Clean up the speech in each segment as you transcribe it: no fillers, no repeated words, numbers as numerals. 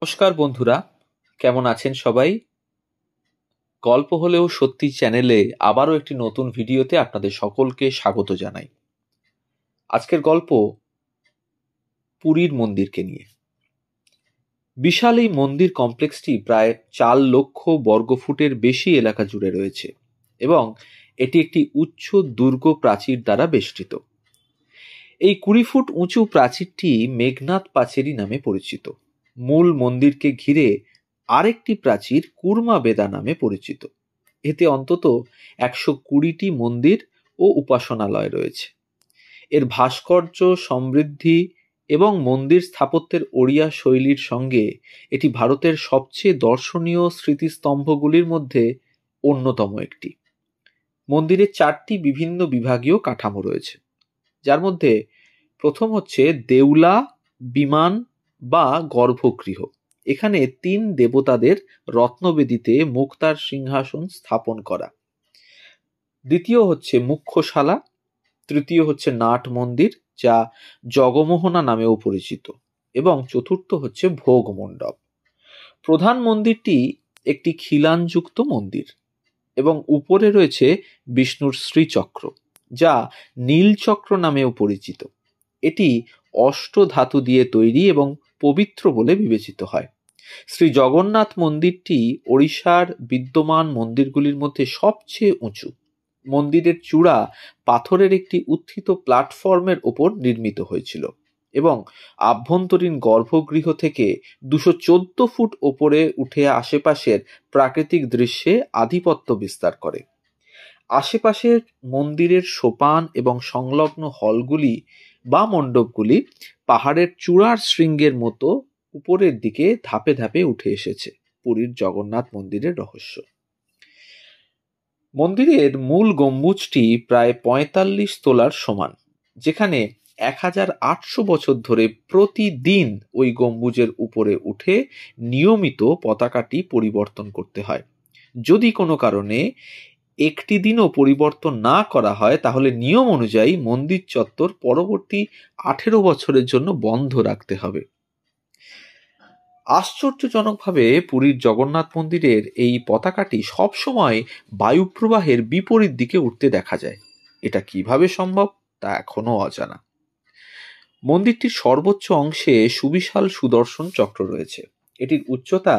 নমস্কার বন্ধুরা, কেমন আছেন সবাই? গল্প হলেও সত্যি চ্যানেলে আবারও একটি নতুন ভিডিওতে আপনাদের সকলকে স্বাগত জানাই। আজকের গল্প পুরীর মন্দিরকে নিয়ে। বিশাল এই মন্দির কমপ্লেক্সটি প্রায় 4 লক্ষ বর্গফুটের বেশি এলাকা জুড়ে রয়েছে এবং এটি একটি উচ্চ দুর্গ প্রাচীর দ্বারা বেষ্টিত। এই 20 ফুট উঁচু প্রাচীরটি মেঘনাদ পাচেরি নামে পরিচিত। মূল মন্দিরকে ঘিরে আরেকটি প্রাচীর কুর্মা বেদা নামে পরিচিত। এতে অন্তত 120টি মন্দির ও উপাসনালয় রয়েছে। এর ভাস্কর্য সমৃদ্ধি এবং মন্দির স্থাপত্যের ওড়িয়া শৈলীর সঙ্গে এটি ভারতের সবচেয়ে দর্শনীয় স্মৃতিস্তম্ভগুলির মধ্যে অন্যতম একটি। মন্দিরে 4টি বিভিন্ন বিভাগীয় কাঠামো রয়েছে, যার মধ্যে প্রথম হচ্ছে দেউলা বিমান বা গর্ভগৃহ। এখানে 3 দেবতাদের রত্নবেদিতে মুক্তার সিংহাসন স্থাপন করা। দ্বিতীয় হচ্ছে মুখ্যশালা। তৃতীয় হচ্ছে নাট মন্দির, যা জগমোহনা নামেও পরিচিত, এবং চতুর্থ হচ্ছে ভোগ মণ্ডপ। প্রধান মন্দিরটি একটি খিলানযুক্ত মন্দির এবং উপরে রয়েছে বিষ্ণুর শ্রীচক্র, যা নীলচক্র নামেও পরিচিত। এটি অষ্টধাতু দিয়ে তৈরি এবং পবিত্র বলে বিবেচিত হয়। শ্রী জগন্নাথ মন্দিরটি ওড়িশার বিদ্যমান মন্দিরগুলির মধ্যে সবচেয়ে উঁচু। মন্দিরের চূড়া পাথরের একটি উত্থিত প্ল্যাটফর্মের ওপর নির্মিত হয়েছিল এবং আভ্যন্তরীণ গর্ভগৃহ থেকে 214 ফুট ওপরে উঠে আশেপাশের প্রাকৃতিক দৃশ্যে আধিপত্য বিস্তার করে। আশেপাশের মন্দিরের সোপান এবং সংলগ্ন হলগুলি বা মণ্ডপগুলি পাহাড়ের চূড়ার শৃঙ্গের মতো উপরের দিকে ধাপে ধাপে উঠে এসেছে। পুরীর জগন্নাথ মন্দিরের রহস্য। মন্দিরের মূল গম্বুজটি প্রায় 45 তোলার সমান, যেখানে 1800 বছর ধরে প্রতিদিন ওই গম্বুজের উপরে উঠে নিয়মিত পতাকাটি পরিবর্তন করতে হয়। যদি কোনো কারণে একটি দিনও পরিবর্তন না করা হয়, তাহলে নিয়ম অনুযায়ী মন্দির চত্বর পরবর্তী 18 বছরের জন্য বন্ধ রাখতে হবে। আশ্চর্যজনকভাবে পুরীর জগন্নাথ মন্দিরের এই পতাকাটি সবসময় বায়ুপ্রবাহের বিপরীত দিকে উঠতে দেখা যায়। এটা কিভাবে সম্ভব তা এখনো অজানা। মন্দিরটির সর্বোচ্চ অংশে সুবিশাল সুদর্শন চক্র রয়েছে। এটির উচ্চতা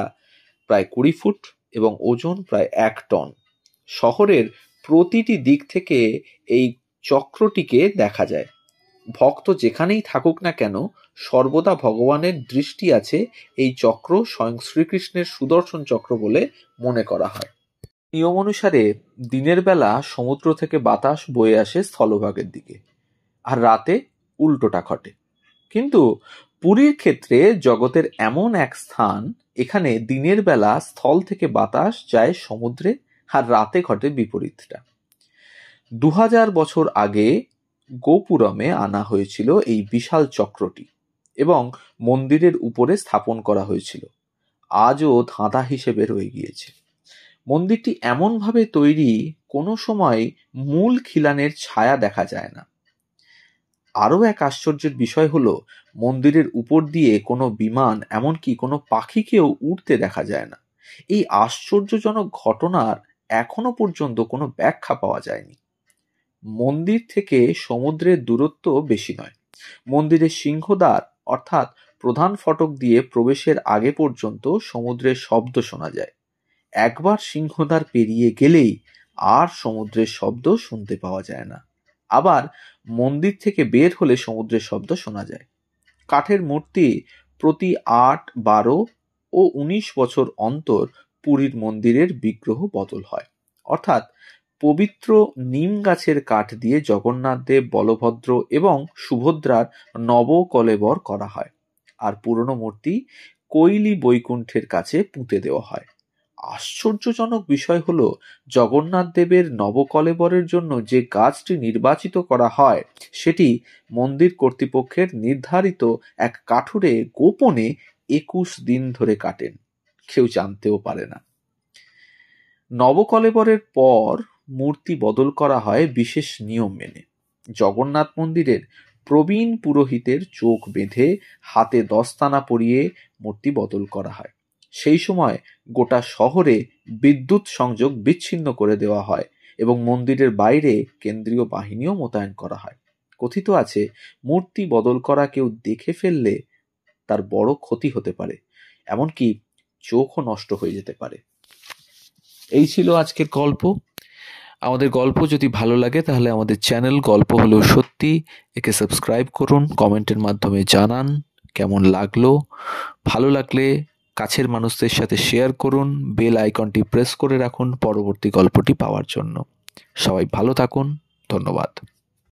প্রায় 20 ফুট এবং ওজন প্রায় 1 টন। শহরের প্রতিটি দিক থেকে এই চক্রটিকে দেখা যায়। ভক্ত যেখানেই থাকুক না কেন, সর্বদা ভগবানের দৃষ্টি আছে এই চক্র স্বয়ং শ্রীকৃষ্ণের সুদর্শন চক্র বলে মনে করা হয়। নিয়ম অনুসারে দিনের বেলা সমুদ্র থেকে বাতাস বয়ে আসে স্থলভাগের দিকে, আর রাতে উল্টোটা ঘটে। কিন্তু পুরীর ক্ষেত্রে জগতের এমন এক স্থান, এখানে দিনের বেলা স্থল থেকে বাতাস যায় সমুদ্রে, আর রাতে ঘটে বিপরীতটা। 2000 বছর আগে গোপুরমে আনা হয়েছিল এই বিশাল চক্রটি এবং মন্দিরের উপরে স্থাপন করা হয়েছিল। আজও ধাঁধা হিসেবে রয়ে গিয়েছে। মন্দিরটি এমনভাবে তৈরি, কোনো সময় মূল খিলানের ছায়া দেখা যায় না। আরও এক আশ্চর্যের বিষয় হলো, মন্দিরের উপর দিয়ে কোনো বিমান, এমনকি কোনো পাখিকেও উড়তে দেখা যায় না। এই আশ্চর্যজনক ঘটনার এখনো পর্যন্ত কোনো ব্যাখ্যা পাওয়া যায়নি। মন্দির থেকে সমুদ্রের দূরত্ব বেশি নয়। মন্দিরের সিংহদ্বার অর্থাৎ প্রধান ফটক দিয়ে প্রবেশের আগে পর্যন্ত সমুদ্রের শব্দ শোনা যায়। একবার সিংহদ্বার পেরিয়ে গেলেই আর সমুদ্রের শব্দ শুনতে পাওয়া যায় না। আবার মন্দির থেকে বের হলে সমুদ্রের শব্দ শোনা যায়। কাঠের মূর্তি প্রতি 8, 12 ও 19 বছর অন্তর পুরীর মন্দিরের বিগ্রহ বদল হয়। অর্থাৎ পবিত্র নিম গাছের কাঠ দিয়ে জগন্নাথ দেব, বলভদ্র এবং সুভদ্রার নবকলেবর করা হয়, আর পুরনো মূর্তি কৈলি বৈকুণ্ঠের কাছে পুঁতে দেওয়া হয়। আশ্চর্যজনক বিষয় হলো, জগন্নাথ দেবের নবকলেবরের জন্য যে গাছটি নির্বাচিত করা হয়, সেটি মন্দির কর্তৃপক্ষের নির্ধারিত এক কাঠুরে গোপনে 21 দিন ধরে কাটেন। কেউ জানতেও পারে না। নবকলেবরের পর মূর্তি বদল করা হয় বিশেষ নিয়ম মেনে। জগন্নাথ মন্দিরের প্রবীণ পুরোহিতের চোখ বেঁধে হাতে দস্তানা পরিয়ে মূর্তি বদল করা হয়। সেই সময় গোটা শহরে বিদ্যুৎ সংযোগ বিচ্ছিন্ন করে দেওয়া হয় এবং মন্দিরের বাইরে কেন্দ্রীয় বাহিনীও মোতায়েন করা হয়। কথিত আছে, মূর্তি বদল করা কেউ দেখে ফেললে তার বড় ক্ষতি হতে পারে, এমনকি চোখও নষ্ট হয়ে যেতে পারে। এই ছিল আজকের গল্প। আমাদের গল্প যদি ভালো লাগে তাহলে আমাদের চ্যানেল গল্প হলেও সত্যি একে সাবস্ক্রাইব করুন, কমেন্টের মাধ্যমে জানান কেমন লাগলো। ভালো লাগলে কাছের মানুষদের সাথে শেয়ার করুন, বেল আইকনটি প্রেস করে রাখুন পরবর্তী গল্পটি পাওয়ার জন্য। সবাই ভালো থাকুন, ধন্যবাদ।